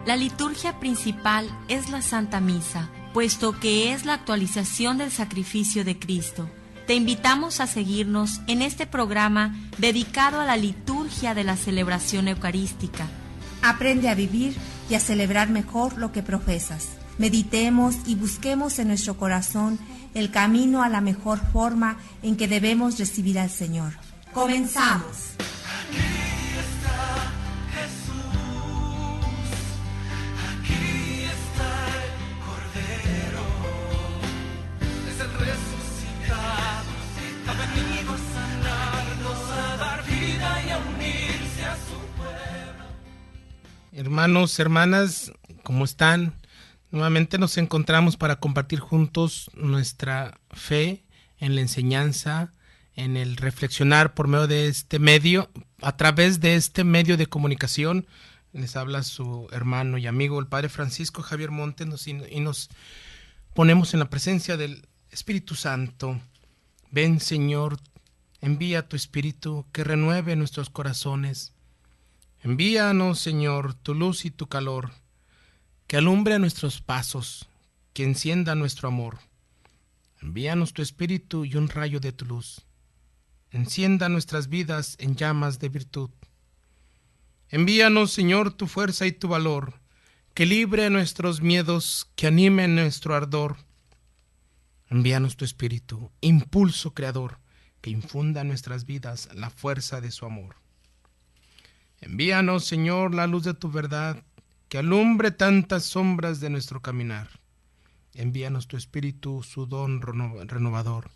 La liturgia principal es la Santa Misa, puesto que es la actualización del sacrificio de Cristo. Te invitamos a seguirnos en este programa dedicado a la liturgia de la celebración eucarística. Aprende a vivir y a celebrar mejor lo que profesas. Meditemos y busquemos en nuestro corazón el camino a la mejor forma en que debemos recibir al Señor. ¡Comenzamos! Hermanos, hermanas, ¿cómo están? Nuevamente nos encontramos para compartir juntos nuestra fe en la enseñanza, en el reflexionar por medio de este medio, a través de este medio de comunicación. Les habla su hermano y amigo, el Padre Francisco Javier Montes, y nos ponemos en la presencia del Espíritu Santo. Ven, Señor, envía tu Espíritu que renueve nuestros corazones. Envíanos, Señor, tu luz y tu calor, que alumbre nuestros pasos, que encienda nuestro amor. Envíanos tu Espíritu y un rayo de tu luz. Encienda nuestras vidas en llamas de virtud. Envíanos, Señor, tu fuerza y tu valor, que libre nuestros miedos, que anime nuestro ardor. Envíanos tu Espíritu, impulso creador, que infunda en nuestras vidas la fuerza de su amor. Envíanos, Señor, la luz de tu verdad, que alumbre tantas sombras de nuestro caminar. Envíanos tu Espíritu, su don renovador.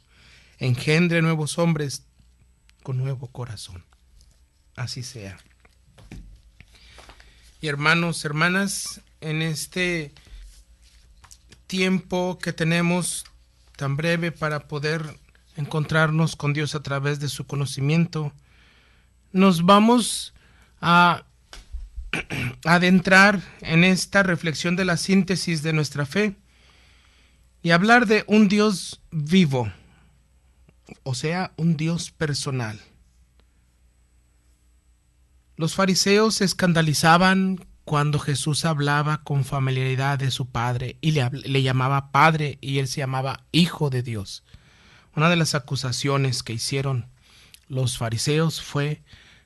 Engendre nuevos hombres con nuevo corazón. Así sea. Y hermanos, hermanas, en este tiempo que tenemos tan breve para poder encontrarnos con Dios a través de su conocimiento, nos vamos a adentrar en esta reflexión de la síntesis de nuestra fe y hablar de un Dios vivo, o sea, un Dios personal. Los fariseos se escandalizaban cuando Jesús hablaba con familiaridad de su Padre y le llamaba Padre y él se llamaba Hijo de Dios. Una de las acusaciones que hicieron los fariseos fue: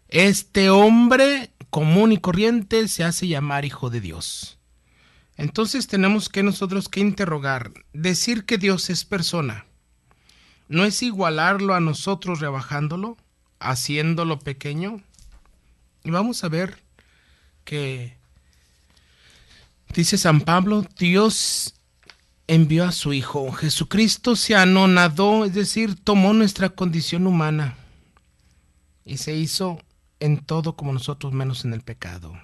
este hombre común y corriente se hace llamar Hijo de Dios. Entonces tenemos que nosotros que interrogar, decir que Dios es persona, ¿no es igualarlo a nosotros rebajándolo, haciéndolo pequeño? Y vamos a ver que dice San Pablo, Dios envió a su Hijo. Jesucristo se anonadó, es decir, tomó nuestra condición humana y se hizo en todo como nosotros, menos en el pecado.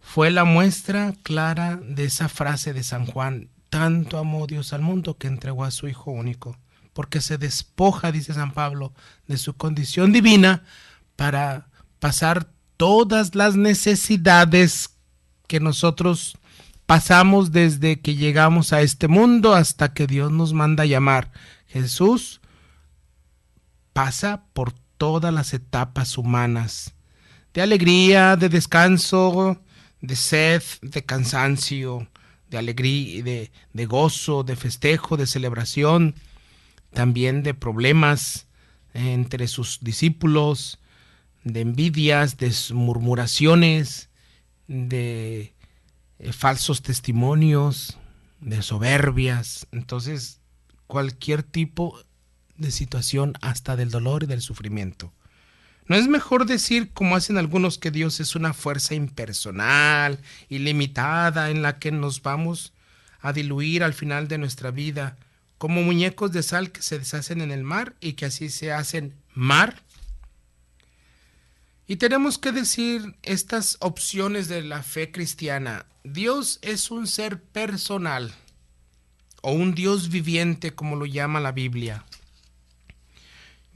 Fue la muestra clara de esa frase de San Juan: tanto amó Dios al mundo que entregó a su Hijo único, porque se despoja, dice San Pablo, de su condición divina para pasar todas las necesidades que nosotros pasamos desde que llegamos a este mundo hasta que Dios nos manda a llamar. Jesús pasa por todas las etapas humanas, de alegría, de descanso, de sed, de cansancio, de alegría, de gozo, de festejo, de celebración, también de problemas entre sus discípulos, de envidias, de murmuraciones, de falsos testimonios, de soberbias. Entonces, cualquier tipo de situación, hasta del dolor y del sufrimiento. ¿No es mejor decir, como hacen algunos, que Dios es una fuerza impersonal, ilimitada, en la que nos vamos a diluir al final de nuestra vida, como muñecos de sal que se deshacen en el mar y que así se hacen mar? Y tenemos que decir estas opciones de la fe cristiana. Dios es un ser personal, o un Dios viviente, como lo llama la Biblia.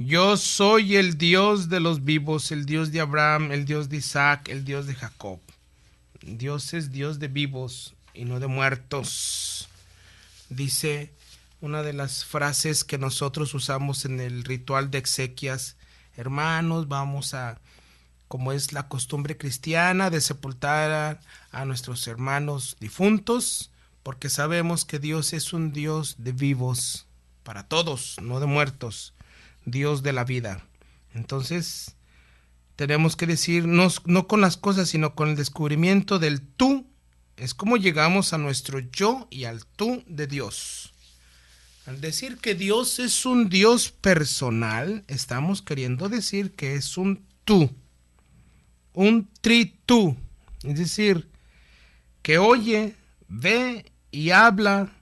Yo soy el Dios de los vivos, el Dios de Abraham, el Dios de Isaac, el Dios de Jacob. Dios es Dios de vivos y no de muertos. Dice una de las frases que nosotros usamos en el ritual de exequias: hermanos, vamos a como es la costumbre cristiana de sepultar a nuestros hermanos difuntos, porque sabemos que Dios es un Dios de vivos para todos, no de muertos, Dios de la vida. Entonces tenemos que decir, no con las cosas, sino con el descubrimiento del tú. Es como llegamos a nuestro yo y al tú de Dios. Al decir que Dios es un Dios personal, estamos queriendo decir que es un tú, un tritú, es decir, que oye, ve y habla,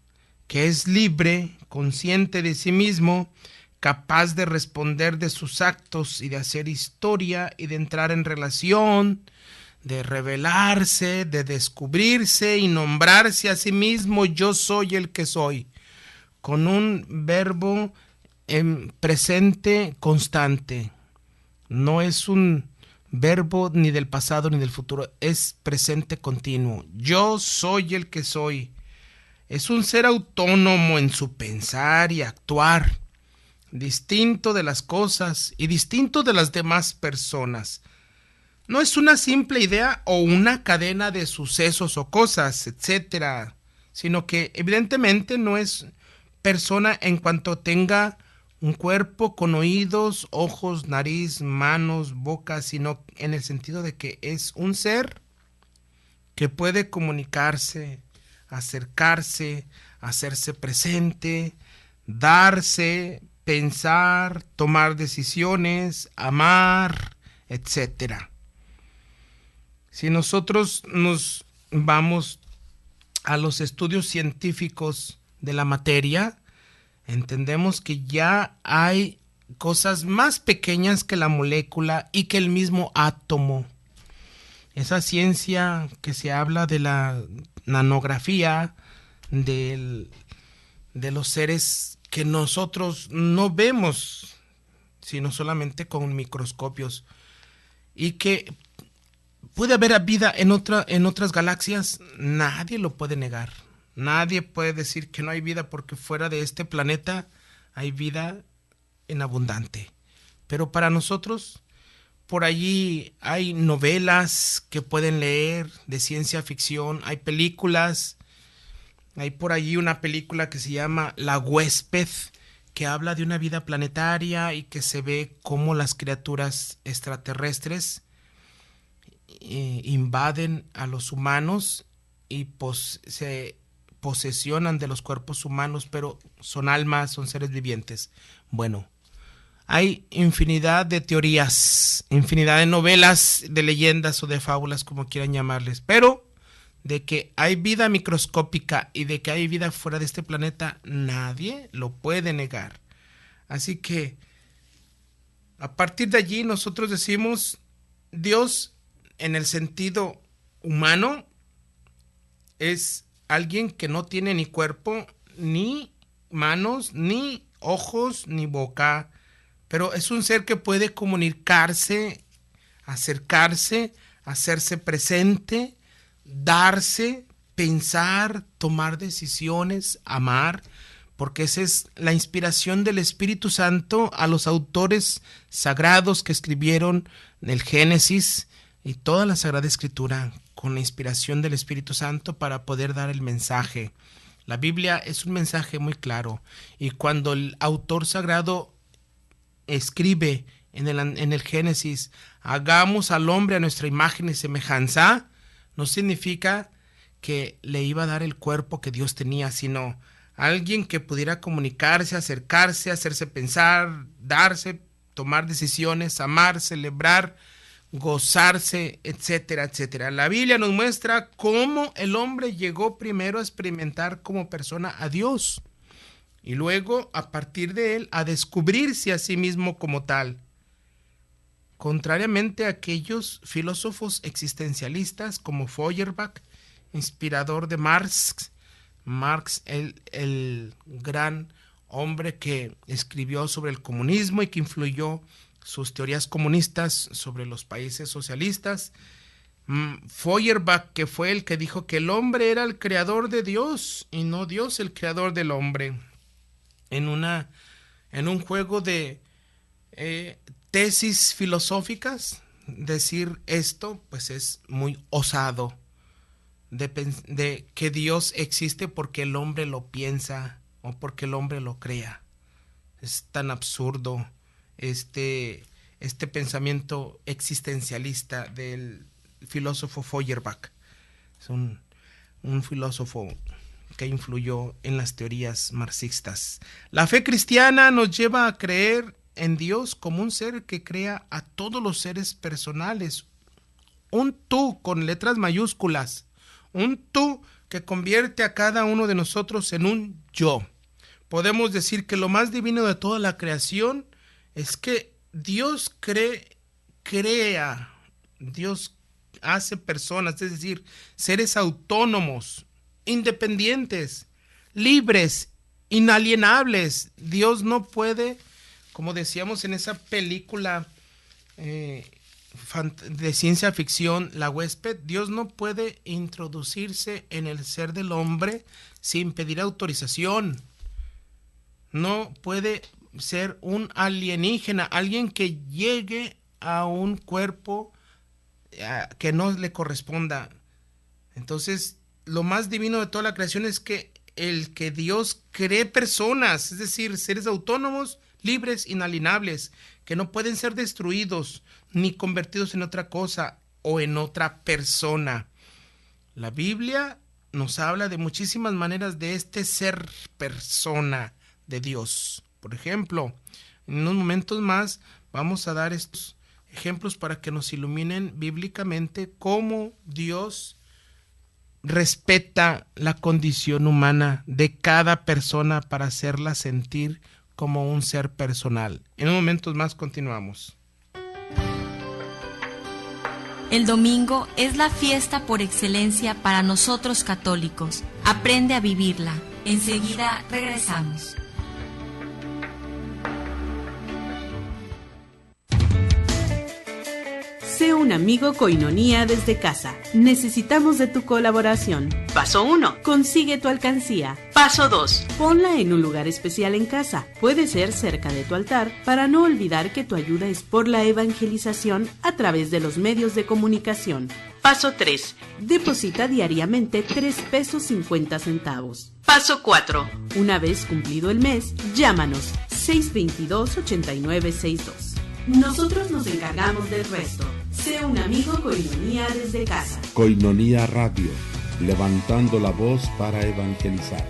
que es libre, consciente de sí mismo, capaz de responder de sus actos y de hacer historia y de entrar en relación, de revelarse, de descubrirse y nombrarse a sí mismo, yo soy el que soy, con un verbo en presente constante. No es un verbo ni del pasado ni del futuro, es presente continuo. Yo soy el que soy. Es un ser autónomo en su pensar y actuar, distinto de las cosas y distinto de las demás personas. No es una simple idea o una cadena de sucesos o cosas, etcétera, sino que evidentemente no es persona en cuanto tenga un cuerpo con oídos, ojos, nariz, manos, boca, sino en el sentido de que es un ser que puede comunicarse, acercarse, hacerse presente, darse, pensar, tomar decisiones, amar, etcétera. Si nosotros nos vamos a los estudios científicos de la materia, entendemos que ya hay cosas más pequeñas que la molécula y que el mismo átomo. Esa ciencia que se habla de la nanografía, de los seres que nosotros no vemos, sino solamente con microscopios, y que puede haber vida en otras galaxias, nadie lo puede negar. Nadie puede decir que no hay vida porque fuera de este planeta hay vida en abundante. Pero para nosotros, por allí hay novelas que pueden leer de ciencia ficción, hay películas, hay por allí una película que se llama La Huésped, que habla de una vida planetaria y que se ve cómo las criaturas extraterrestres invaden a los humanos y se posesionan de los cuerpos humanos, pero son almas, son seres vivientes. Bueno, hay infinidad de teorías, infinidad de novelas, de leyendas o de fábulas, como quieran llamarles, pero de que hay vida microscópica y de que hay vida fuera de este planeta, nadie lo puede negar. Así que a partir de allí nosotros decimos, Dios en el sentido humano es alguien que no tiene ni cuerpo, ni manos, ni ojos, ni boca, pero es un ser que puede comunicarse, acercarse, hacerse presente, darse, pensar, tomar decisiones, amar, porque esa es la inspiración del Espíritu Santo a los autores sagrados que escribieron el Génesis y toda la Sagrada Escritura, con la inspiración del Espíritu Santo para poder dar el mensaje. La Biblia es un mensaje muy claro, y cuando el autor sagrado escribe en el Génesis, hagamos al hombre a nuestra imagen y semejanza, no significa que le iba a dar el cuerpo que Dios tenía, sino alguien que pudiera comunicarse, acercarse, hacerse pensar, darse, tomar decisiones, amar, celebrar, gozarse, etcétera, etcétera. La Biblia nos muestra cómo el hombre llegó primero a experimentar como persona a Dios y luego a partir de él a descubrirse a sí mismo como tal. Contrariamente a aquellos filósofos existencialistas como Feuerbach, inspirador de Marx, el gran hombre que escribió sobre el comunismo y que influyó sus teorías comunistas sobre los países socialistas. Feuerbach, que fue el que dijo que el hombre era el creador de Dios y no Dios el creador del hombre, en un juego de tesis filosóficas decir esto, pues es muy osado, de que Dios existe porque el hombre lo piensa o porque el hombre lo crea. Es tan absurdo este pensamiento existencialista del filósofo Feuerbach. Es un filósofo que influyó en las teorías marxistas. La fe cristiana nos lleva a creer en Dios como un ser que crea a todos los seres personales, un tú con letras mayúsculas, un tú que convierte a cada uno de nosotros en un yo. Podemos decir que lo más divino de toda la creación es que Dios crea, Dios hace personas, es decir, seres autónomos, independientes, libres, inalienables. Dios no puede, como decíamos en esa película de ciencia ficción, La Huésped, Dios no puede introducirse en el ser del hombre sin pedir autorización. No puede ser un alienígena, alguien que llegue a un cuerpo que no le corresponda. Entonces, lo más divino de toda la creación es que Dios cree personas, es decir, seres autónomos, libres, inalienables, que no pueden ser destruidos ni convertidos en otra cosa o en otra persona. La Biblia nos habla de muchísimas maneras de este ser persona de Dios. Por ejemplo, en unos momentos más vamos a dar estos ejemplos para que nos iluminen bíblicamente cómo Dios respeta la condición humana de cada persona para hacerla sentir como un ser personal. En unos momentos más continuamos. El domingo es la fiesta por excelencia para nosotros católicos. Aprende a vivirla. Enseguida regresamos. Sé un amigo Koinonía desde casa. Necesitamos de tu colaboración. Paso 1. Consigue tu alcancía. Paso 2. Ponla en un lugar especial en casa. Puede ser cerca de tu altar para no olvidar que tu ayuda es por la evangelización a través de los medios de comunicación. Paso 3. Deposita diariamente 3.50 pesos. Paso 4. Una vez cumplido el mes, llámanos 622-8962. Nosotros nos encargamos del resto. Sé un amigo Koinonía desde casa. Koinonía Radio, levantando la voz para evangelizar.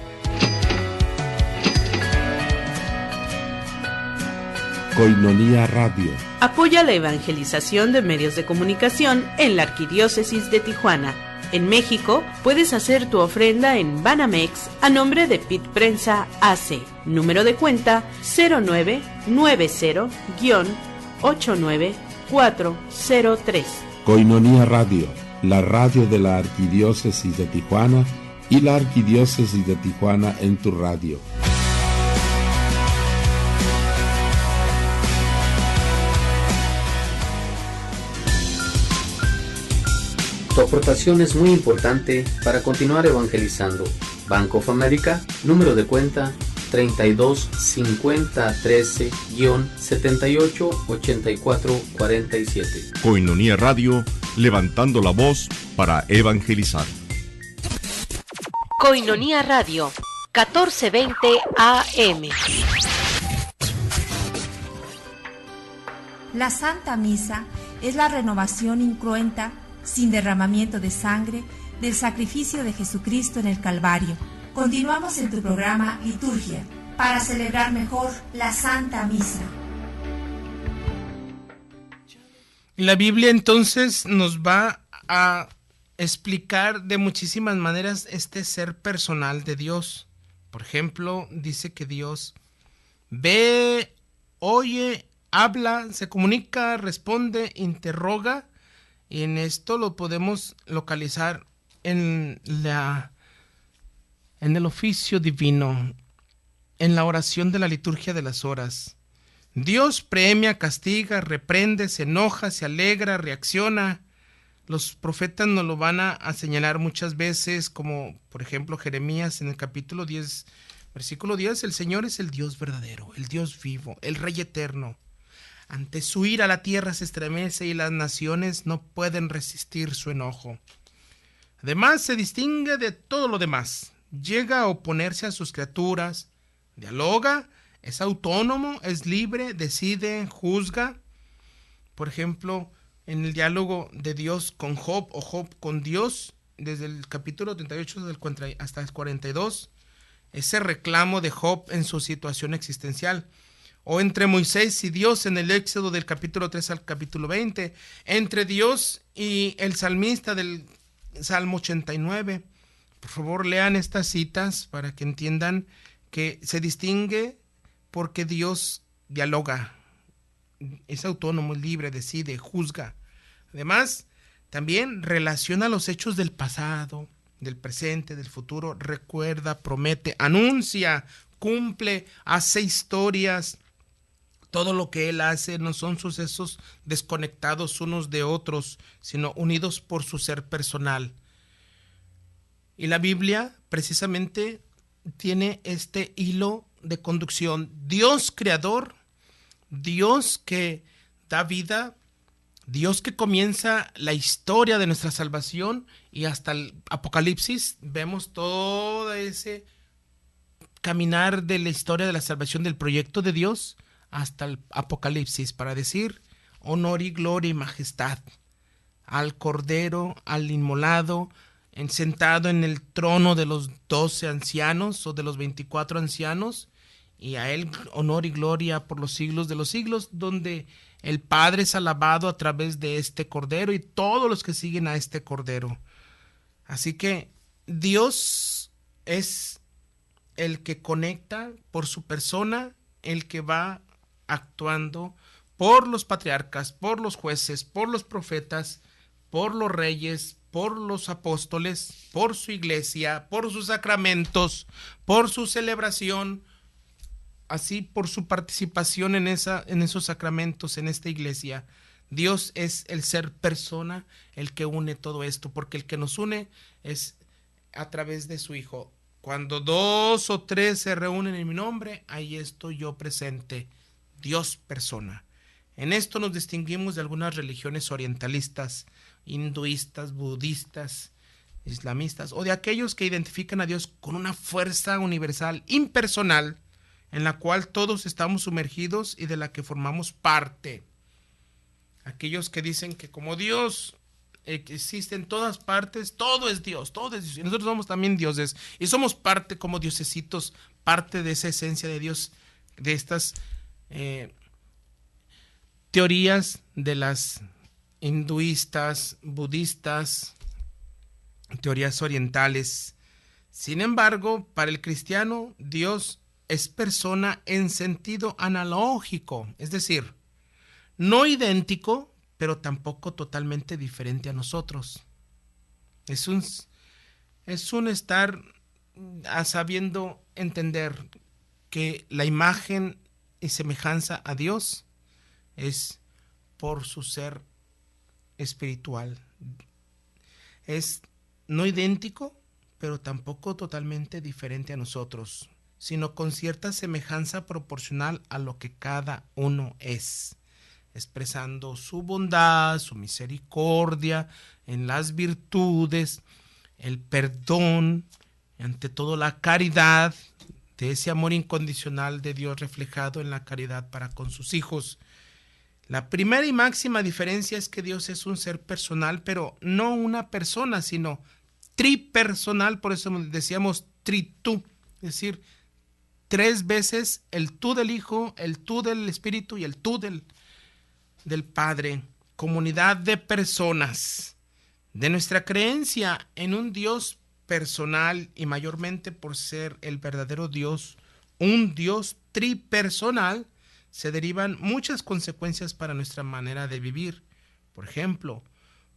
Koinonía Radio. Apoya la evangelización de medios de comunicación en la Arquidiócesis de Tijuana. En México, puedes hacer tu ofrenda en Banamex a nombre de PIT Prensa AC. Número de cuenta 0990-89403. Koinonía Radio, la radio de la Arquidiócesis de Tijuana y la Arquidiócesis de Tijuana en tu radio. Tu aportación es muy importante para continuar evangelizando. Banco of America, número de cuenta 32 50 13 78 84 47. Koinonía Radio, levantando la voz para evangelizar. Koinonía Radio, 1420 AM. La Santa Misa es la renovación incruenta, sin derramamiento de sangre, del sacrificio de Jesucristo en el Calvario. Continuamos en tu programa Liturgia, para celebrar mejor la Santa Misa. La Biblia entonces nos va a explicar de muchísimas maneras este ser personal de Dios. Por ejemplo, dice que Dios ve, oye, habla, se comunica, responde, interroga. Y en esto lo podemos localizar en el oficio divino, en la oración de la liturgia de las horas. Dios premia, castiga, reprende, se enoja, se alegra, reacciona. Los profetas nos lo van a señalar muchas veces, como por ejemplo Jeremías en el capítulo 10, versículo 10, el Señor es el Dios verdadero, el Dios vivo, el Rey eterno. Ante su ira la tierra se estremece y las naciones no pueden resistir su enojo. Además, se distingue de todo lo demás. Llega a oponerse a sus criaturas, dialoga, es autónomo, es libre, decide, juzga. Por ejemplo, en el diálogo de Dios con Job o Job con Dios, desde el capítulo 38 hasta el 42, ese reclamo de Job en su situación existencial. O entre Moisés y Dios en el Éxodo del capítulo 3 al capítulo 20, entre Dios y el salmista del Salmo 89. Por favor, lean estas citas para que entiendan que se distingue porque Dios dialoga, es autónomo, es libre, decide, juzga. Además, también relaciona los hechos del pasado, del presente, del futuro, recuerda, promete, anuncia, cumple, hace historias. Todo lo que él hace no son sucesos desconectados unos de otros, sino unidos por su ser personal. Y la Biblia precisamente tiene este hilo de conducción. Dios creador, Dios que da vida, Dios que comienza la historia de nuestra salvación, y hasta el Apocalipsis vemos todo ese caminar de la historia de la salvación, del proyecto de Dios hasta el Apocalipsis, para decir honor y gloria y majestad al Cordero, al inmolado, sentado en el trono de los 12 ancianos o de los 24 ancianos, y a él honor y gloria por los siglos de los siglos, donde el Padre es alabado a través de este Cordero y todos los que siguen a este Cordero. Así que Dios es el que conecta por su persona, el que va actuando por los patriarcas, por los jueces, por los profetas, por los reyes, por los apóstoles, por su iglesia, por sus sacramentos, por su celebración, así por su participación en esos sacramentos, en esta iglesia. Dios es el ser persona, el que une todo esto, porque el que nos une es a través de su Hijo. Cuando 2 o 3 se reúnen en mi nombre, ahí estoy yo presente. Dios persona. En esto nos distinguimos de algunas religiones orientalistas, hinduistas, budistas, islamistas, o de aquellos que identifican a Dios con una fuerza universal, impersonal, en la cual todos estamos sumergidos y de la que formamos parte. Aquellos que dicen que como Dios existe en todas partes, todo es Dios, y nosotros somos también dioses, y somos parte como diosecitos, parte de esa esencia de Dios, de estas teorías de las hinduistas, budistas, teorías orientales. Sin embargo, para el cristiano, Dios es persona en sentido analógico, es decir, no idéntico, pero tampoco totalmente diferente a nosotros. Es un estar sabiendo entender que la imagen y semejanza a Dios es por su ser espiritual. Es no idéntico, pero tampoco totalmente diferente a nosotros, sino con cierta semejanza proporcional a lo que cada uno es, expresando su bondad, su misericordia, en las virtudes, el perdón, ante todo la caridad, de ese amor incondicional de Dios reflejado en la caridad para con sus hijos. La primera y máxima diferencia es que Dios es un ser personal, pero no una persona, sino tripersonal, por eso decíamos tritú, es decir, 3 veces el tú del Hijo, el tú del Espíritu y el tú del Padre, comunidad de personas. De nuestra creencia en un Dios personal y mayormente por ser el verdadero Dios, un Dios tripersonal, se derivan muchas consecuencias para nuestra manera de vivir. Por ejemplo,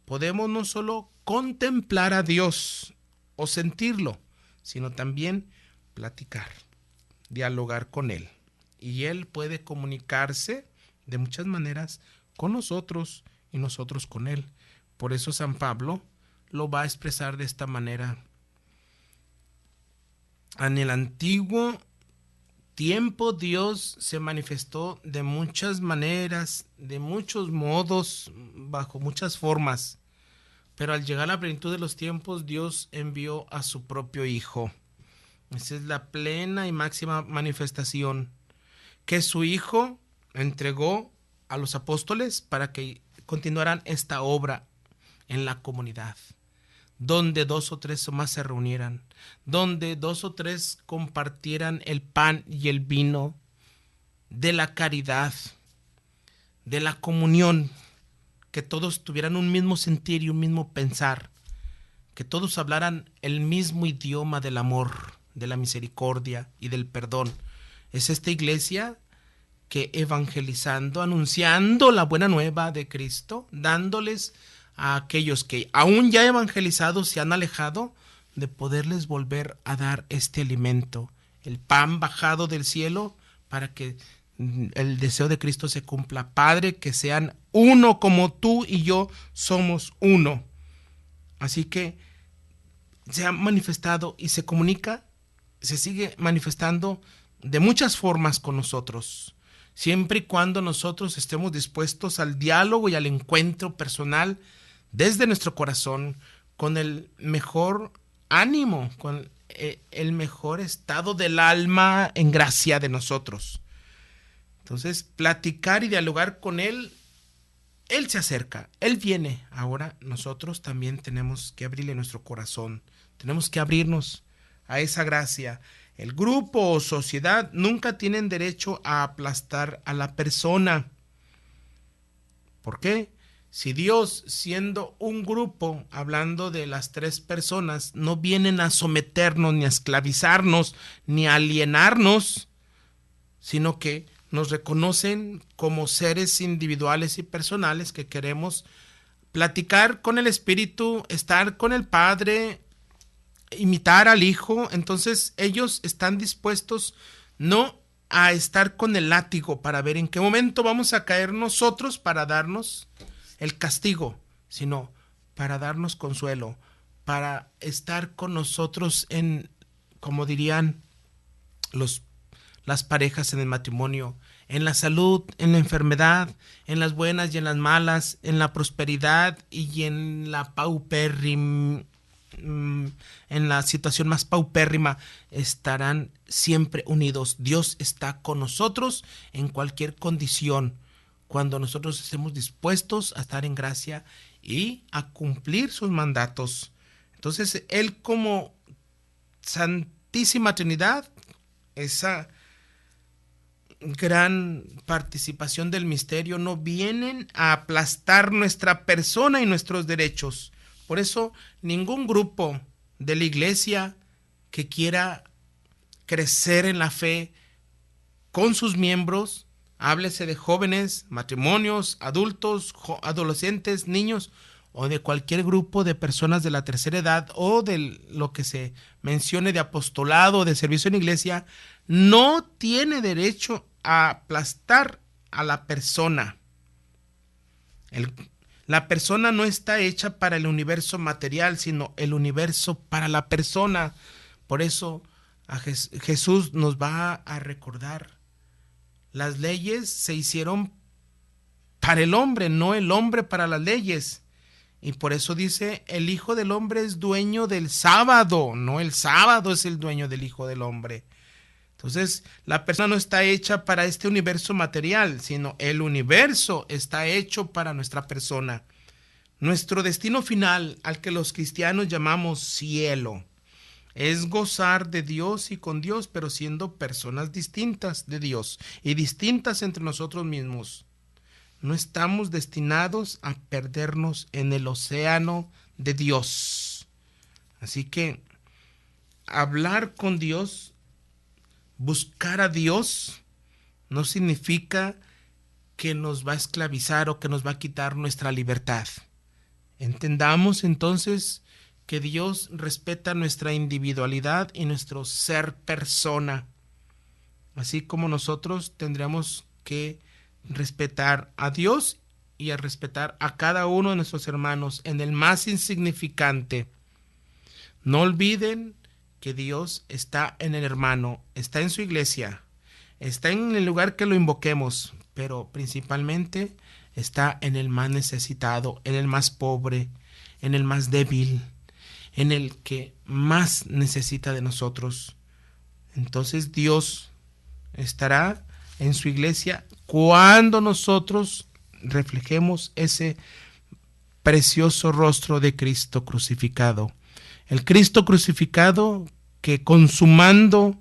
podemos no solo contemplar a Dios o sentirlo, sino también platicar, dialogar con Él. Y Él puede comunicarse de muchas maneras con nosotros y nosotros con Él. Por eso San Pablo lo va a expresar de esta manera. En el Antiguo tiempo Dios se manifestó de muchas maneras, de muchos modos, bajo muchas formas. Pero al llegar a la plenitud de los tiempos, Dios envió a su propio Hijo. Esa es la plena y máxima manifestación que su Hijo entregó a los apóstoles para que continuaran esta obra en la comunidad, donde 2 o 3 o más se reunieran, donde 2 o 3 compartieran el pan y el vino de la caridad, de la comunión, que todos tuvieran un mismo sentir y un mismo pensar, que todos hablaran el mismo idioma del amor, de la misericordia y del perdón. Es esta iglesia que evangelizando, anunciando la buena nueva de Cristo, dándoles a aquellos que aún ya evangelizados se han alejado, de poderles volver a dar este alimento, el pan bajado del cielo, para que el deseo de Cristo se cumpla. Padre, que sean uno como tú y yo somos uno. Así que se ha manifestado y se comunica, se sigue manifestando de muchas formas con nosotros, siempre y cuando nosotros estemos dispuestos al diálogo y al encuentro personal desde nuestro corazón, con el mejor ánimo, con el mejor estado del alma en gracia de nosotros. Entonces, platicar y dialogar con Él se acerca, Él viene. Ahora nosotros también tenemos que abrirle nuestro corazón, tenemos que abrirnos a esa gracia. El grupo o sociedad nunca tienen derecho a aplastar a la persona. ¿Por qué? Si Dios, siendo un grupo, hablando de las 3 personas, no vienen a someternos, ni a esclavizarnos, ni a alienarnos, sino que nos reconocen como seres individuales y personales que queremos platicar con el Espíritu, estar con el Padre, imitar al Hijo. Entonces ellos están dispuestos no a estar con el látigo para ver en qué momento vamos a caer nosotros para darnos el castigo, sino para darnos consuelo, para estar con nosotros en, como dirían las parejas en el matrimonio, en la salud, en la enfermedad, en las buenas y en las malas, en la prosperidad y en la en la situación más paupérrima, estarán siempre unidos. Dios está con nosotros en cualquier condición, cuando nosotros estemos dispuestos a estar en gracia y a cumplir sus mandatos. Entonces, Él como Santísima Trinidad, esa gran participación del misterio, no vienen a aplastar nuestra persona y nuestros derechos. Por eso, ningún grupo de la iglesia que quiera crecer en la fe con sus miembros, háblese de jóvenes, matrimonios, adultos, adolescentes, niños, o de cualquier grupo de personas de la tercera edad, o de lo que se mencione de apostolado o de servicio en iglesia, no tiene derecho a aplastar a la persona. La persona no está hecha para el universo material, sino el universo para la persona. Por eso Jesús nos va a recordar: las leyes se hicieron para el hombre, no el hombre para las leyes. Y por eso dice, el Hijo del Hombre es dueño del sábado, no el sábado es el dueño del Hijo del Hombre. Entonces, la persona no está hecha para este universo material, sino el universo está hecho para nuestra persona. Nuestro destino final, al que los cristianos llamamos cielo, es gozar de Dios y con Dios, pero siendo personas distintas de Dios y distintas entre nosotros mismos. No estamos destinados a perdernos en el océano de Dios. Así que hablar con Dios, buscar a Dios, no significa que nos va a esclavizar o que nos va a quitar nuestra libertad. Entendamos entonces que Dios respeta nuestra individualidad y nuestro ser persona, así como nosotros tendremos que respetar a Dios y a respetar a cada uno de nuestros hermanos en el más insignificante. No olviden que Dios está en el hermano, está en su iglesia, está en el lugar que lo invoquemos, pero principalmente está en el más necesitado, en el más pobre, en el más débil, en el que más necesita de nosotros. Entonces Dios estará en su iglesia cuando nosotros reflejemos ese precioso rostro de Cristo crucificado. El Cristo crucificado que, consumando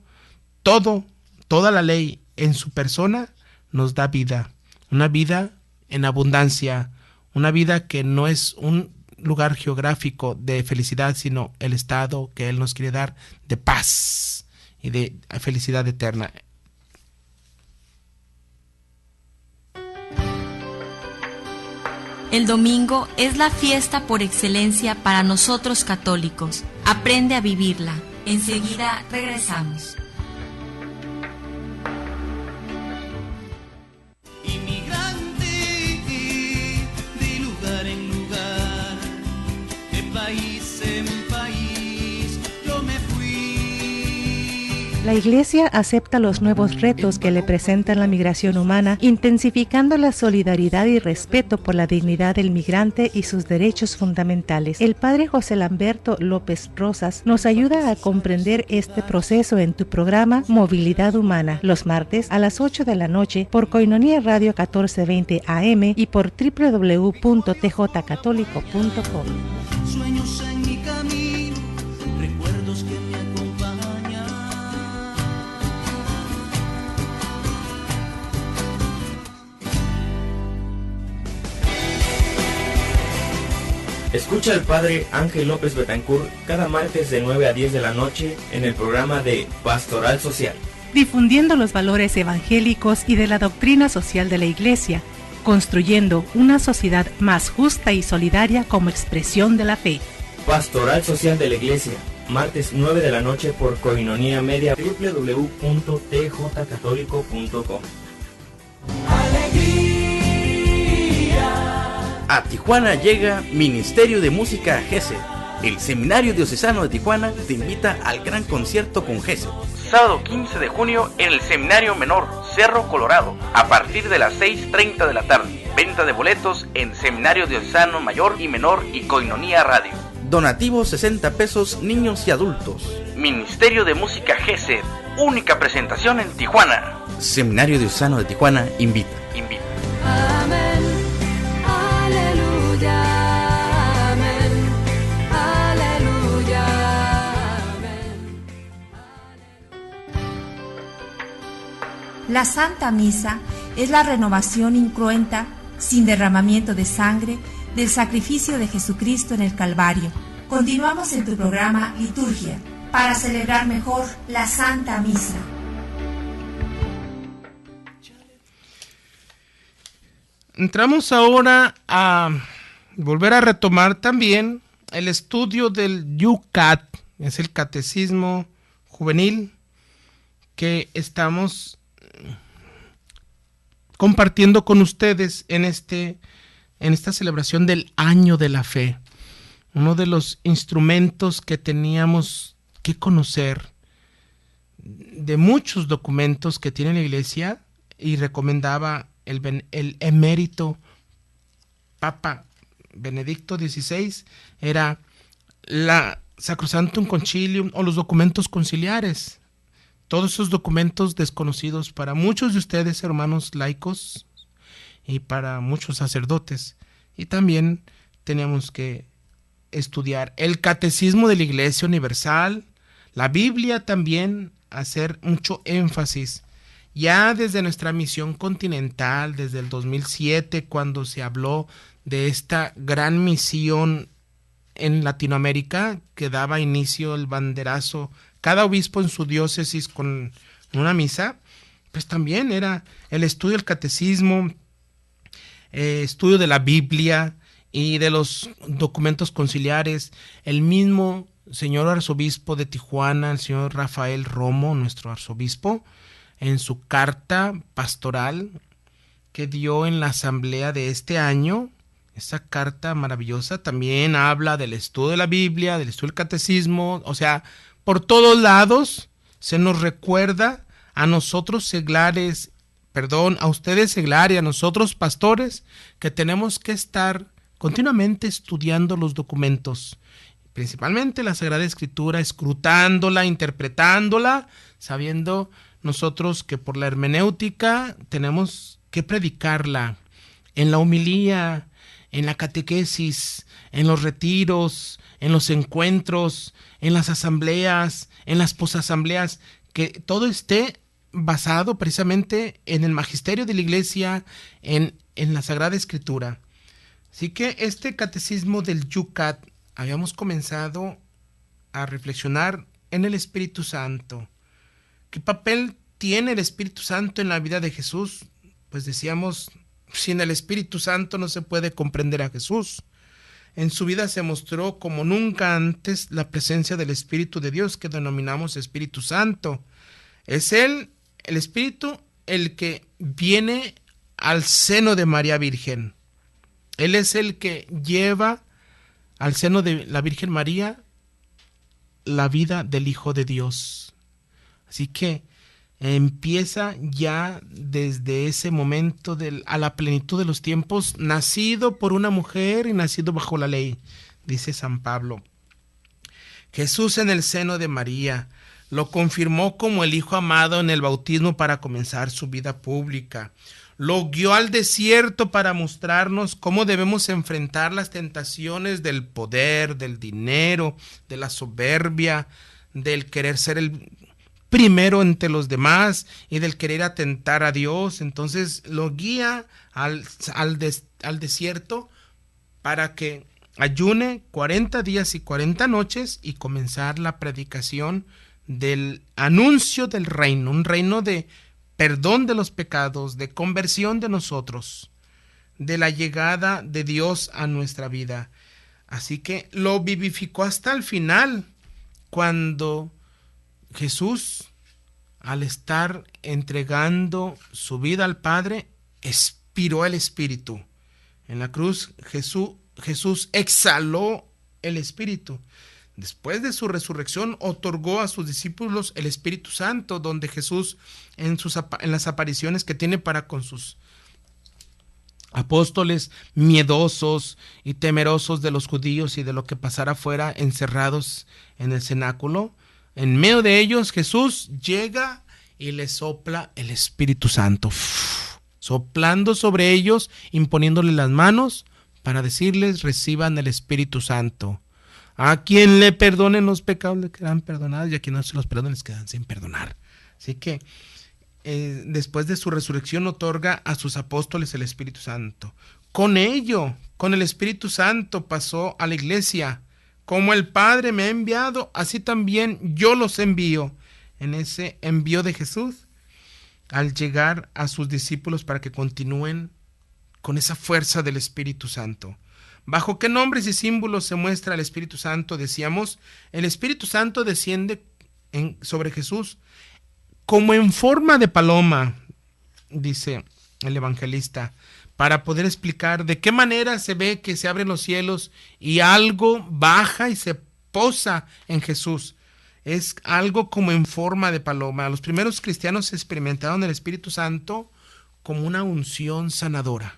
toda la ley en su persona, nos da vida, una vida en abundancia, una vida que no es un lugar geográfico de felicidad, sino el estado que Él nos quiere dar de paz y de felicidad eterna. El domingo es la fiesta por excelencia para nosotros católicos. Aprende a vivirla. Enseguida regresamos. Inmigrante de lugar en lugar, de país en país, yo me fui. La Iglesia acepta los nuevos retos que le presentan la migración humana, intensificando la solidaridad y respeto por la dignidad del migrante y sus derechos fundamentales. El Padre José Lamberto López Rosas nos ayuda a comprender este proceso en tu programa Movilidad Humana, los martes a las 8 de la noche por Coinonía Radio 1420 AM y por www.tjcatólico.com. Sueños en mi camino, recuerdos que me acompañan. Escucha al Padre Ángel López Betancourt cada martes de 9 a 10 de la noche en el programa de Pastoral Social, difundiendo los valores evangélicos y de la doctrina social de la Iglesia, construyendo una sociedad más justa y solidaria como expresión de la fe. Pastoral Social de la Iglesia, martes 9 de la noche por Coinonía Media, www.tjcatólico.com. A Tijuana llega Ministerio de Música GESED. El Seminario Diocesano de Tijuana te invita al gran concierto con GESED. Sábado 15 de junio en el Seminario Menor, Cerro Colorado, a partir de las 6:30 de la tarde. Venta de boletos en Seminario Diocesano Mayor y Menor y Coinonía Radio. Donativos 60 pesos niños y adultos. Ministerio de Música GESED, única presentación en Tijuana. Seminario Diocesano de Tijuana invita. Amén. Aleluya. Amén. Aleluya. Amén. La Santa Misa es la renovación incruenta, sin derramamiento de sangre, del sacrificio de Jesucristo en el Calvario. Continuamos en tu programa Liturgia, para celebrar mejor la Santa Misa. Entramos ahora a volver a retomar también el estudio del YUCAT, es el Catecismo Juvenil que estamos compartiendo con ustedes en esta celebración del Año de la Fe. Uno de los instrumentos que teníamos que conocer de muchos documentos que tiene la Iglesia, y recomendaba el emérito Papa Benedicto XVI, era la Sacrosanctum Concilium o los documentos conciliares. Todos esos documentos desconocidos para muchos de ustedes, hermanos laicos, y para muchos sacerdotes. Y también teníamos que estudiar el Catecismo de la Iglesia Universal, la Biblia también, hacer mucho énfasis. Ya desde nuestra misión continental, desde el 2007, cuando se habló de esta gran misión en Latinoamérica, que daba inicio el banderazo, cada obispo en su diócesis con una misa, pues también era el estudio del catecismo, estudio de la Biblia y de los documentos conciliares. El mismo señor arzobispo de Tijuana, el señor Rafael Romo, nuestro arzobispo, en su carta pastoral que dio en la asamblea de este año, esa carta maravillosa, también habla del estudio de la Biblia, del estudio del catecismo. O sea, por todos lados se nos recuerda a nosotros seglares, a ustedes seglares, a nosotros pastores, que tenemos que estar continuamente estudiando los documentos, principalmente la Sagrada Escritura, escrutándola, interpretándola, sabiendo nosotros que por la hermenéutica tenemos que predicarla en la homilía, en la catequesis, en los retiros, en los encuentros, en las asambleas, en las posasambleas, que todo esté basado precisamente en el magisterio de la Iglesia, en la Sagrada Escritura. Así que este catecismo del Yucat habíamos comenzado a reflexionar en el Espíritu Santo. ¿Qué papel tiene el Espíritu Santo en la vida de Jesús? Pues decíamos, sin el Espíritu Santo no se puede comprender a Jesús. En su vida se mostró como nunca antes la presencia del Espíritu de Dios, que denominamos Espíritu Santo. Es Él, el Espíritu, el que viene al seno de María Virgen. Él es el que lleva al seno de la Virgen María la vida del Hijo de Dios. Así que empieza ya desde ese momento a la plenitud de los tiempos, nacido por una mujer y nacido bajo la ley, dice San Pablo. Jesús en el seno de María lo confirmó como el Hijo amado en el bautismo para comenzar su vida pública. Lo guió al desierto para mostrarnos cómo debemos enfrentar las tentaciones del poder, del dinero, de la soberbia, del querer ser el primero entre los demás y del querer atentar a Dios. Entonces lo guía al desierto para que ayune 40 días y 40 noches y comenzar la predicación del anuncio del reino, un reino de perdón de los pecados, de conversión de nosotros, de la llegada de Dios a nuestra vida. Así que lo vivificó hasta el final, cuando Jesús, al estar entregando su vida al Padre, expiró el Espíritu. En la cruz Jesús exhaló el Espíritu. Después de su resurrección otorgó a sus discípulos el Espíritu Santo, donde Jesús en las apariciones que tiene para con sus apóstoles miedosos y temerosos de los judíos y de lo que pasara afuera, encerrados en el cenáculo, en medio de ellos Jesús llega y les sopla el Espíritu Santo, soplando sobre ellos, imponiéndole las manos para decirles: reciban el Espíritu Santo. A quien le perdonen los pecados le quedan perdonados, y a quien no se los perdonen les quedan sin perdonar. Así que después de su resurrección otorga a sus apóstoles el Espíritu Santo. Con ello, con el Espíritu Santo pasó a la iglesia. Como el Padre me ha enviado, así también yo los envío. En ese envío de Jesús, al llegar a sus discípulos para que continúen con esa fuerza del Espíritu Santo. ¿Bajo qué nombres y símbolos se muestra el Espíritu Santo? Decíamos, el Espíritu Santo desciende sobre Jesús como en forma de paloma, dice el evangelista, para poder explicar de qué manera se ve que se abren los cielos y algo baja y se posa en Jesús. Es algo como en forma de paloma. Los primeros cristianos experimentaron el Espíritu Santo como una unción sanadora.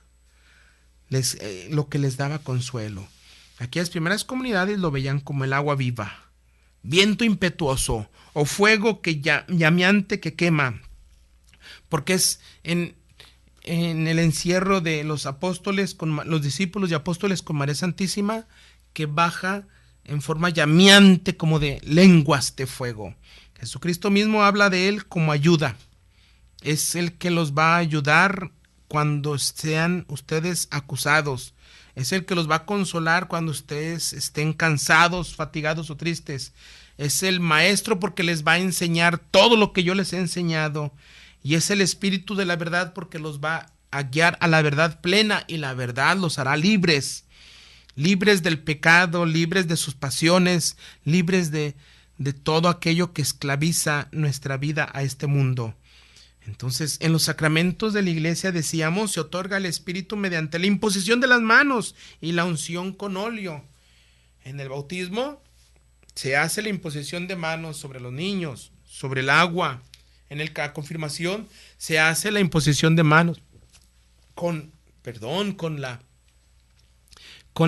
Lo que les daba consuelo. Aquellas primeras comunidades lo veían como el agua viva, viento impetuoso o fuego llameante que quema, porque es en el encierro de los apóstoles, con los discípulos y apóstoles con María Santísima, que baja en forma llameante como de lenguas de fuego. Jesucristo mismo habla de él como ayuda. Es el que los va a ayudar cuando sean ustedes acusados. Es el que los va a consolar cuando ustedes estén cansados, fatigados o tristes. Es el maestro porque les va a enseñar todo lo que yo les he enseñado. Y es el Espíritu de la verdad porque los va a guiar a la verdad plena, y la verdad los hará libres. Libres del pecado, libres de sus pasiones, libres de todo aquello que esclaviza nuestra vida a este mundo. Entonces, en los sacramentos de la iglesia, decíamos, se otorga el Espíritu mediante la imposición de las manos y la unción con óleo. En el bautismo se hace la imposición de manos sobre los niños, sobre el agua. En la confirmación se hace la imposición de manos con la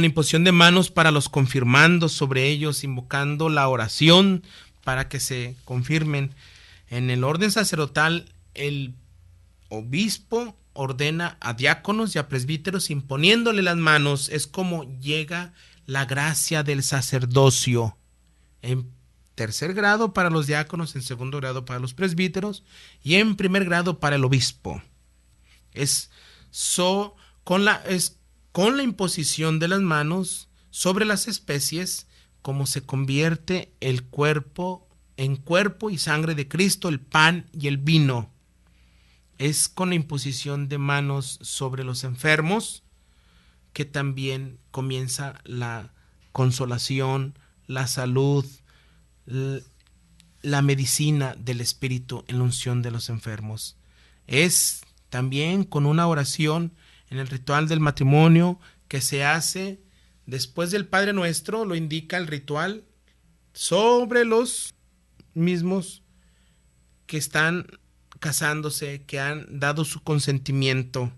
imposición de manos para los confirmandos sobre ellos, invocando la oración para que se confirmen. En el orden sacerdotal, el obispo ordena a diáconos y a presbíteros imponiéndole las manos. Es como llega la gracia del sacerdocio. En tercer grado para los diáconos, en segundo grado para los presbíteros y en primer grado para el obispo. Es con la imposición de las manos sobre las especies como se convierte el cuerpo en cuerpo y sangre de Cristo, el pan y el vino. Es con la imposición de manos sobre los enfermos que también comienza la consolación, la salud, la medicina del Espíritu en la unción de los enfermos. Es también con una oración en el ritual del matrimonio que se hace después del Padre Nuestro, lo indica el ritual, sobre los mismos que están casándose, que han dado su consentimiento.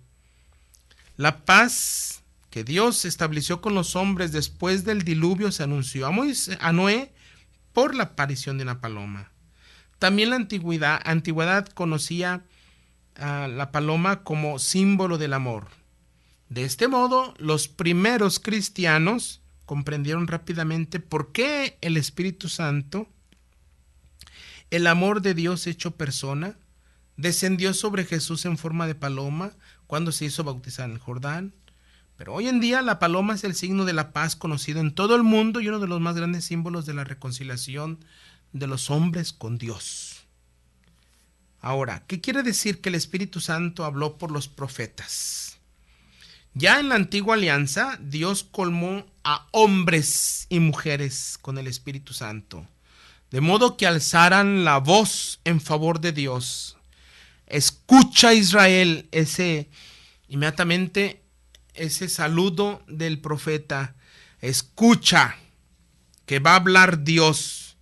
La paz que Dios estableció con los hombres después del diluvio se anunció a Noé por la aparición de una paloma. También la antigüedad conocía a la paloma como símbolo del amor. De este modo, los primeros cristianos comprendieron rápidamente por qué el Espíritu Santo, el amor de Dios hecho persona, descendió sobre Jesús en forma de paloma cuando se hizo bautizar en el Jordán. Pero hoy en día la paloma es el signo de la paz conocido en todo el mundo y uno de los más grandes símbolos de la reconciliación de los hombres con Dios. Ahora, ¿qué quiere decir que el Espíritu Santo habló por los profetas? Ya en la antigua alianza, Dios colmó a hombres y mujeres con el Espíritu Santo, de modo que alzaran la voz en favor de Dios. Escucha, Israel, inmediatamente ese saludo del profeta. Escucha, que va a hablar Dios.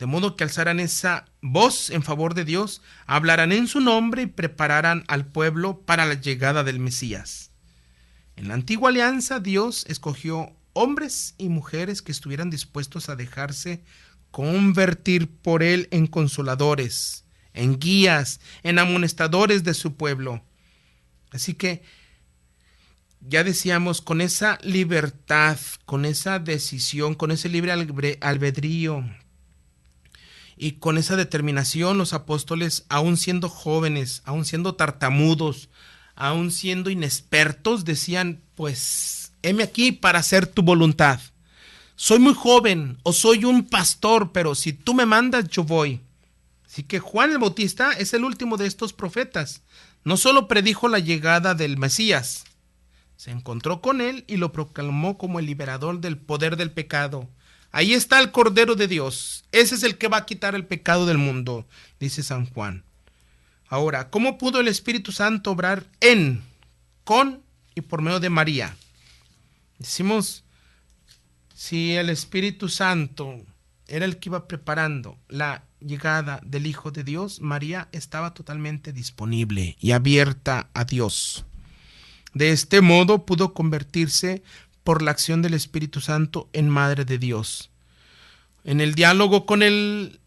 De modo que alzaran esa voz en favor de Dios, hablarán en su nombre y prepararán al pueblo para la llegada del Mesías. En la antigua alianza, Dios escogió hombres y mujeres que estuvieran dispuestos a dejarse convertir por Él en consoladores, en guías, en amonestadores de su pueblo. Así que, ya decíamos, con esa libertad, con esa decisión, con ese libre albedrío y con esa determinación, los apóstoles, aún siendo jóvenes, aún siendo tartamudos, aún siendo inexpertos, decían, pues, heme aquí para hacer tu voluntad. Soy muy joven o soy un pastor, pero si tú me mandas, yo voy. Así que Juan el Bautista es el último de estos profetas. No solo predijo la llegada del Mesías, se encontró con él y lo proclamó como el liberador del poder del pecado. Ahí está el Cordero de Dios. Ese es el que va a quitar el pecado del mundo, dice San Juan. Ahora, ¿cómo pudo el Espíritu Santo obrar en, con y por medio de María? Decimos, si el Espíritu Santo era el que iba preparando la llegada del Hijo de Dios, María estaba totalmente disponible y abierta a Dios. De este modo pudo convertirse por la acción del Espíritu Santo en Madre de Dios. En el diálogo con el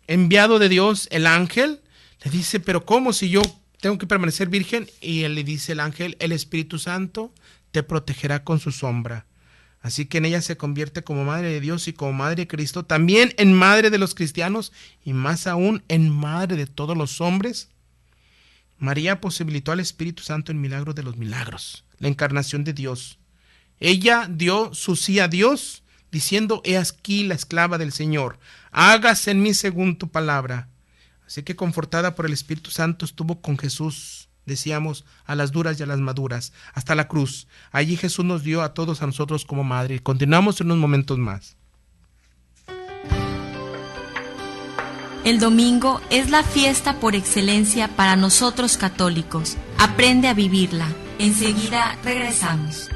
enviado de Dios, el ángel, le dice, pero ¿cómo si yo tengo que permanecer virgen? Y él le dice, el ángel, el Espíritu Santo te protegerá con su sombra. Así que en ella se convierte como Madre de Dios y como Madre de Cristo, también en Madre de los cristianos y más aún en Madre de todos los hombres. María posibilitó al Espíritu Santo el milagro de los milagros, la encarnación de Dios. Ella dio su sí a Dios, diciendo, he aquí la esclava del Señor, hágase en mí según tu palabra. Así que confortada por el Espíritu Santo estuvo con Jesús, decíamos, a las duras y a las maduras, hasta la cruz. Allí Jesús nos dio a todos a nosotros como madre. Y continuamos en unos momentos más. El domingo es la fiesta por excelencia para nosotros católicos. Aprende a vivirla. Enseguida regresamos.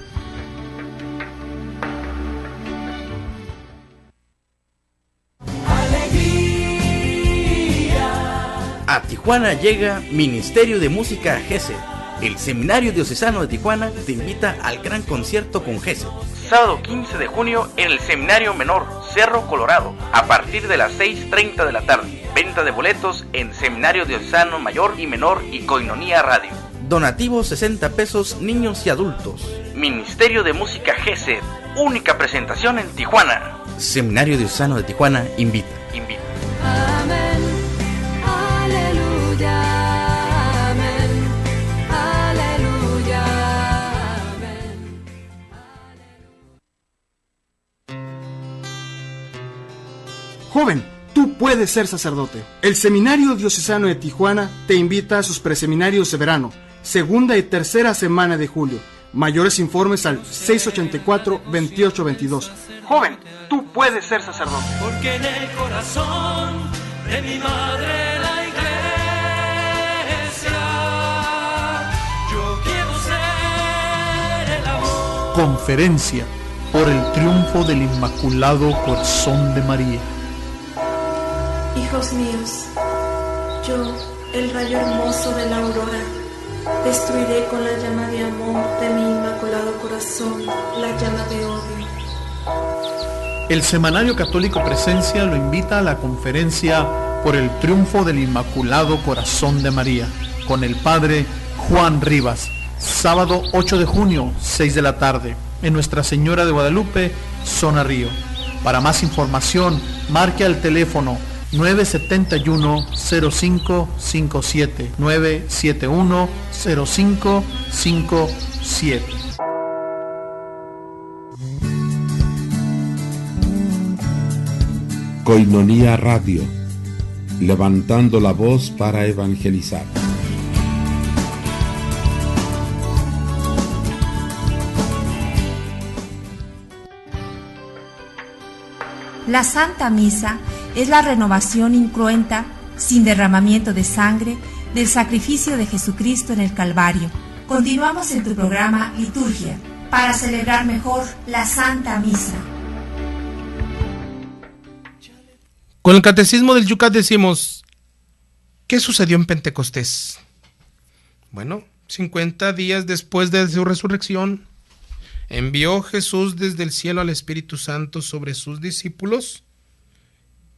Tijuana llega Ministerio de Música GESE. El Seminario Diocesano de Tijuana te invita al gran concierto con GESE. Sábado 15 de junio en el Seminario Menor, Cerro Colorado, a partir de las 6:30 de la tarde. Venta de boletos en Seminario Diocesano Mayor y Menor y Coinonía Radio. Donativos 60 pesos niños y adultos. Ministerio de Música GESE, única presentación en Tijuana. Seminario Diocesano de Tijuana invita. Amén, aleluya, amén, aleluya, amén. Joven, tú puedes ser sacerdote. El Seminario Diocesano de Tijuana te invita a sus preseminarios de verano, segunda y tercera semana de julio. Mayores informes al 684-2822. Joven, tú puedes ser sacerdote. Porque en el corazón de mi madre la iglesia, yo quiero ser el amor. Conferencia por el triunfo del Inmaculado Corazón de María. Hijos míos, yo, el rayo hermoso de la aurora, destruiré con la llama de amor de mi Inmaculado Corazón la llama de odio. El Semanario Católico Presencia lo invita a la conferencia por el triunfo del Inmaculado Corazón de María, con el Padre Juan Rivas, sábado 8 de junio, 6 de la tarde, en Nuestra Señora de Guadalupe, Zona Río. Para más información, marque al teléfono 971-0557, 971-0557. Coinonía Radio, levantando la voz para evangelizar. La Santa Misa es la renovación incruenta, sin derramamiento de sangre, del sacrificio de Jesucristo en el Calvario. Continuamos en tu programa Liturgia, para celebrar mejor la Santa Misa. Con el Catecismo del Yucat decimos, ¿qué sucedió en Pentecostés? Bueno, 50 días después de su resurrección, envió Jesús desde el cielo al Espíritu Santo sobre sus discípulos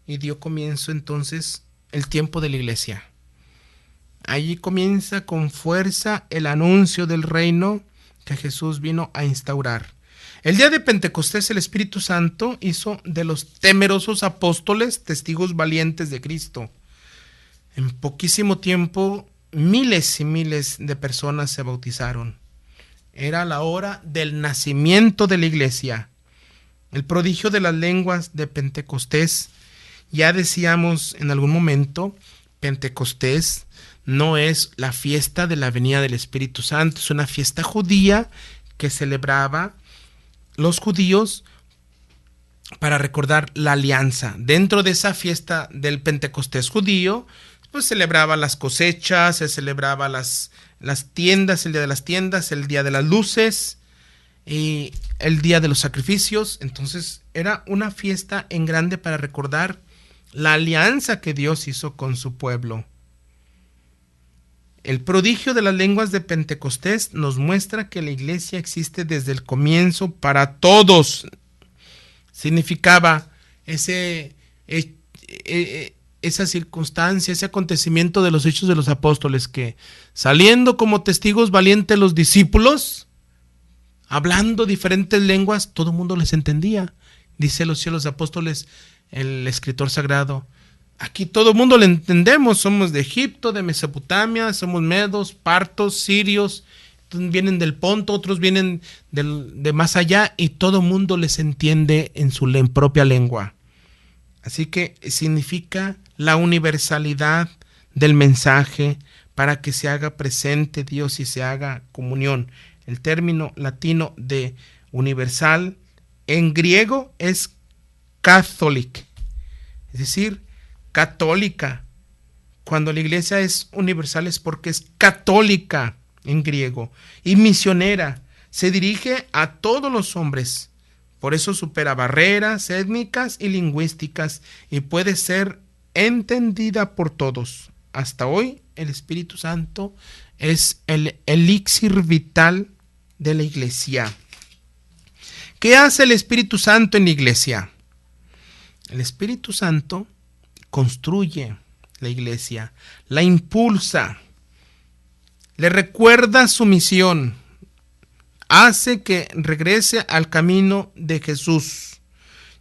y dio comienzo entonces el tiempo de la iglesia. Allí comienza con fuerza el anuncio del reino que Jesús vino a instaurar. El día de Pentecostés el Espíritu Santo hizo de los temerosos apóstoles testigos valientes de Cristo. En poquísimo tiempo, miles y miles de personas se bautizaron. Era la hora del nacimiento de la iglesia. El prodigio de las lenguas de Pentecostés, ya decíamos en algún momento, Pentecostés no es la fiesta de la venida del Espíritu Santo, es una fiesta judía que celebraba los judíos para recordar la alianza. Dentro de esa fiesta del Pentecostés judío, pues celebraba las cosechas, se celebraba las tiendas, el día de las tiendas, el día de las luces y el día de los sacrificios. Entonces era una fiesta en grande para recordar la alianza que Dios hizo con su pueblo. El prodigio de las lenguas de Pentecostés nos muestra que la iglesia existe desde el comienzo para todos. Significaba esa circunstancia, ese acontecimiento de los hechos de los apóstoles, que saliendo como testigos valientes los discípulos, hablando diferentes lenguas, todo el mundo les entendía. Dice los cielos apóstoles, el escritor sagrado, aquí todo el mundo le entendemos, somos de Egipto, de Mesopotamia, somos medos, partos, sirios, vienen del Ponto, otros vienen de más allá, y todo el mundo les entiende en su propia lengua. Así que significa la universalidad del mensaje para que se haga presente Dios y se haga comunión. El término latino de universal en griego es catholic, es decir, católica. Cuando la iglesia es universal es porque es católica en griego y misionera. Se dirige a todos los hombres. Por eso supera barreras étnicas y lingüísticas y puede ser entendida por todos. hasta hoy, el Espíritu Santo es el elixir vital de la iglesia. ¿Qué hace el Espíritu Santo en la iglesia? El Espíritu Santo construye la iglesia, la impulsa, le recuerda su misión, hace que regrese al camino de Jesús,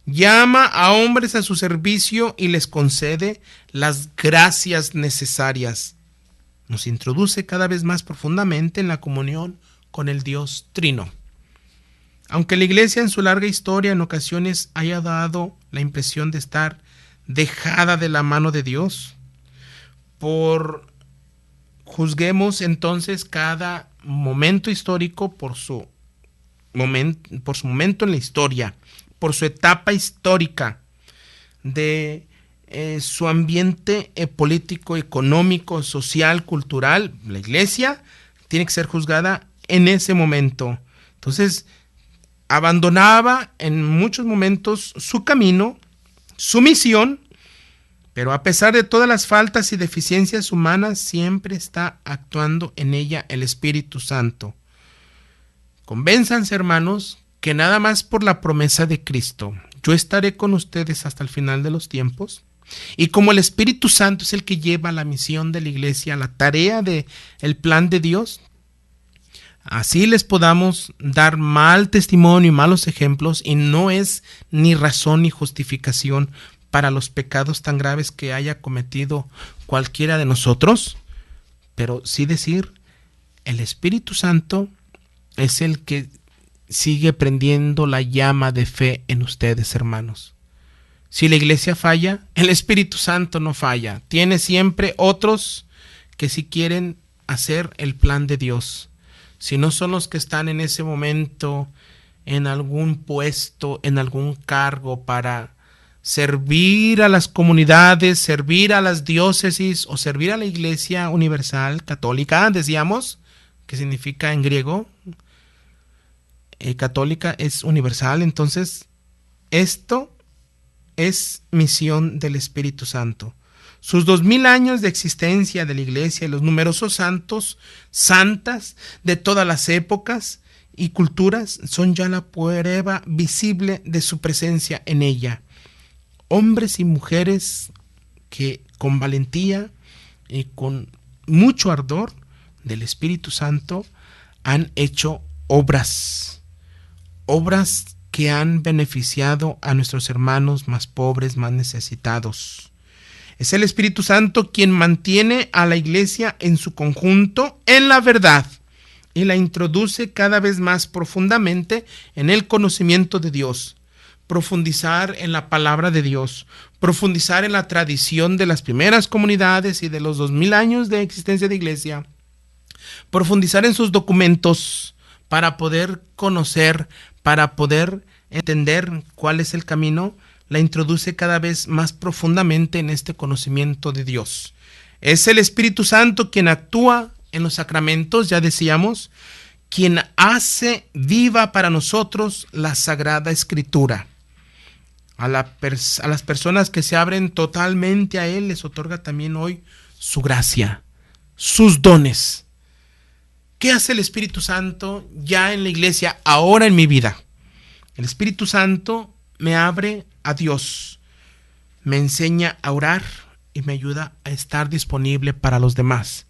llama a hombres a su servicio y les concede las gracias necesarias. Nos introduce cada vez más profundamente en la comunión con el Dios Trino. Aunque la iglesia en su larga historia en ocasiones haya dado la impresión de estar dejada de la mano de Dios, juzguemos entonces cada momento histórico por su momento en la historia, por su etapa histórica, de su ambiente político, económico, social, cultural. La iglesia tiene que ser juzgada en ese momento. Entonces, abandonaba en muchos momentos su camino, su misión, pero a pesar de todas las faltas y deficiencias humanas, siempre está actuando en ella el Espíritu Santo. Convénzanse, hermanos, que nada más por la promesa de Cristo, yo estaré con ustedes hasta el final de los tiempos, y como el Espíritu Santo es el que lleva la misión de la iglesia, la tarea del plan de Dios, así les podamos dar mal testimonio y malos ejemplos, y no es ni razón ni justificación para los pecados tan graves que haya cometido cualquiera de nosotros, pero sí decir, el Espíritu Santo es el que sigue prendiendo la llama de fe en ustedes, hermanos. Si la iglesia falla, el Espíritu Santo no falla. Tiene siempre otros que sí quieren hacer el plan de Dios. Si no son los que están en ese momento en algún puesto, en algún cargo para servir a las comunidades, servir a las diócesis o servir a la Iglesia Universal Católica, decíamos, que significa en griego, católica es universal. Entonces, esto es misión del Espíritu Santo. Sus 2000 años de existencia de la iglesia y los numerosos santos, santas de todas las épocas y culturas son ya la prueba visible de su presencia en ella. Hombres y mujeres que con valentía y con mucho ardor del Espíritu Santo han hecho obras que han beneficiado a nuestros hermanos más pobres, más necesitados. Es el Espíritu Santo quien mantiene a la iglesia en su conjunto en la verdad y la introduce cada vez más profundamente en el conocimiento de Dios. Profundizar en la palabra de Dios, profundizar en la tradición de las primeras comunidades y de los 2000 años de existencia de iglesia, profundizar en sus documentos para poder conocer, para poder entender cuál es el camino, la introduce cada vez más profundamente en este conocimiento de Dios. Es el Espíritu Santo quien actúa en los sacramentos, ya decíamos, quien hace viva para nosotros la Sagrada Escritura. A las personas que se abren totalmente a Él les otorga también hoy su gracia, sus dones. ¿Qué hace el Espíritu Santo ya en la iglesia, ahora en mi vida? El Espíritu Santo me abre a Dios, me enseña a orar y me ayuda a estar disponible para los demás,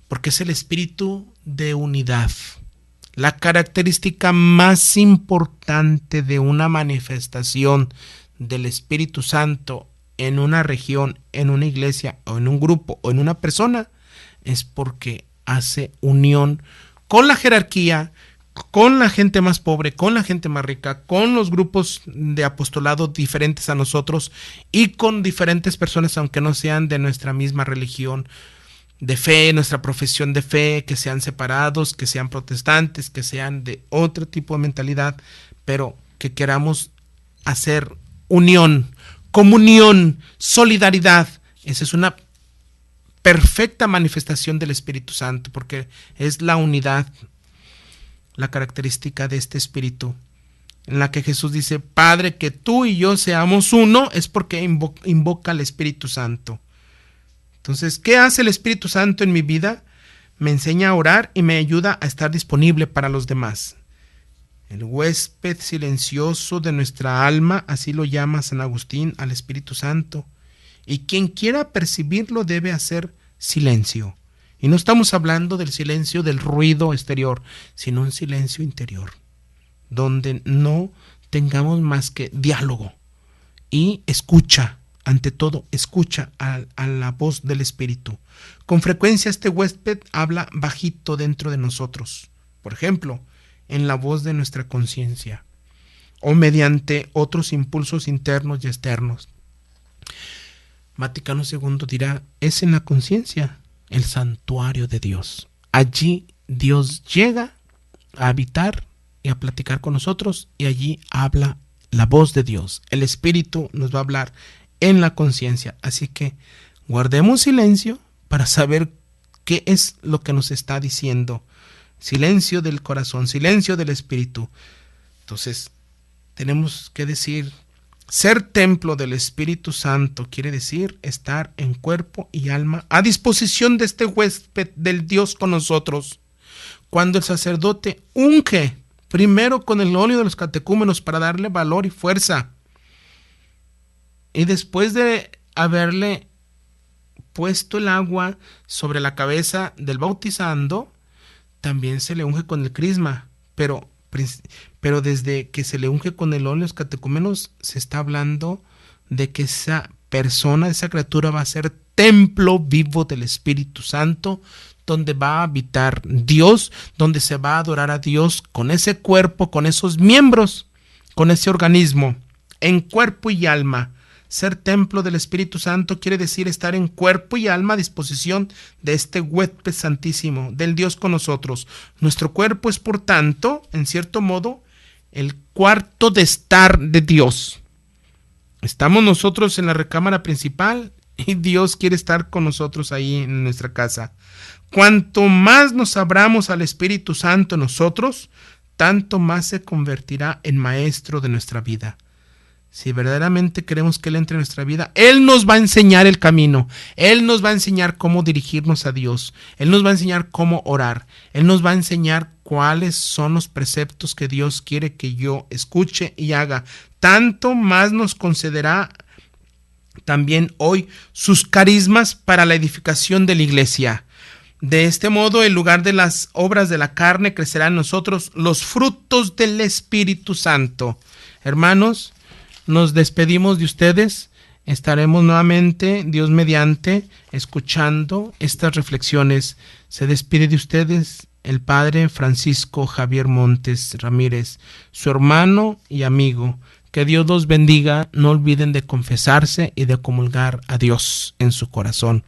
porque es el espíritu de unidad. La característica más importante de una manifestación del Espíritu Santo en una región, en una iglesia o en un grupo o en una persona es porque hace unión con la jerarquía, con la gente más pobre, con la gente más rica, con los grupos de apostolado diferentes a nosotros y con diferentes personas, aunque no sean de nuestra misma religión de fe, nuestra profesión de fe, que sean separados, que sean protestantes, que sean de otro tipo de mentalidad, pero que queramos hacer unión, comunión, solidaridad. Esa es una perfecta manifestación del Espíritu Santo, porque es la unidad, la característica de este Espíritu, en la que Jesús dice, Padre, que tú y yo seamos uno, es porque invoca al Espíritu Santo. Entonces, ¿qué hace el Espíritu Santo en mi vida? Me enseña a orar y me ayuda a estar disponible para los demás. El huésped silencioso de nuestra alma, así lo llama San Agustín al Espíritu Santo. Y quien quiera percibirlo debe hacer silencio. Y no estamos hablando del silencio del ruido exterior, sino un silencio interior, donde no tengamos más que diálogo y escucha, ante todo, escucha a la voz del Espíritu. Con frecuencia este huésped habla bajito dentro de nosotros, por ejemplo, en la voz de nuestra conciencia o mediante otros impulsos internos y externos. Vaticano II dirá, es en la conciencia el santuario de Dios. Allí Dios llega a habitar y a platicar con nosotros, y allí habla la voz de Dios. El Espíritu nos va a hablar en la conciencia. Así que guardemos silencio para saber qué es lo que nos está diciendo. Silencio del corazón, silencio del Espíritu. Entonces, tenemos que decir, ser templo del Espíritu Santo quiere decir estar en cuerpo y alma a disposición de este huésped del Dios con nosotros. Cuando el sacerdote unge primero con el óleo de los catecúmenos para darle valor y fuerza, y después de haberle puesto el agua sobre la cabeza del bautizando, también se le unge con el crisma, pero desde que se le unge con el óleo de los catecúmenos se está hablando de que esa persona, esa criatura va a ser templo vivo del Espíritu Santo, donde va a habitar Dios, donde se va a adorar a Dios con ese cuerpo, con esos miembros, con ese organismo, en cuerpo y alma. Ser templo del Espíritu Santo quiere decir estar en cuerpo y alma a disposición de este huésped santísimo, del Dios con nosotros. Nuestro cuerpo es, por tanto, en cierto modo, el cuarto de estar de Dios. Estamos nosotros en la recámara principal y Dios quiere estar con nosotros ahí en nuestra casa. Cuanto más nos abramos al Espíritu Santo en nosotros, tanto más se convertirá en maestro de nuestra vida. Si verdaderamente queremos que Él entre en nuestra vida, Él nos va a enseñar el camino. Él nos va a enseñar cómo dirigirnos a Dios. Él nos va a enseñar cómo orar. Él nos va a enseñar cuáles son los preceptos que Dios quiere que yo escuche y haga. Tanto más nos concederá también hoy sus carismas para la edificación de la iglesia. De este modo, en lugar de las obras de la carne, crecerán en nosotros los frutos del Espíritu Santo. Hermanos, nos despedimos de ustedes. Estaremos nuevamente, Dios mediante, escuchando estas reflexiones. Se despide de ustedes el Padre Francisco Javier Montes Ramírez, su hermano y amigo. Que Dios los bendiga. No olviden de confesarse y de comulgar a Dios en su corazón.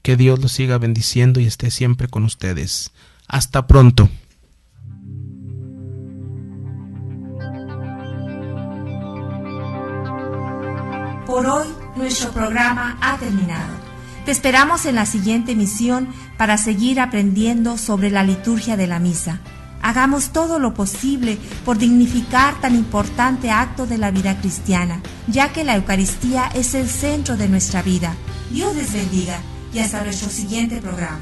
Que Dios los siga bendiciendo y esté siempre con ustedes. Hasta pronto. Por hoy, nuestro programa ha terminado. Te esperamos en la siguiente emisión para seguir aprendiendo sobre la liturgia de la misa. Hagamos todo lo posible por dignificar tan importante acto de la vida cristiana, ya que la Eucaristía es el centro de nuestra vida. Dios les bendiga y hasta nuestro siguiente programa.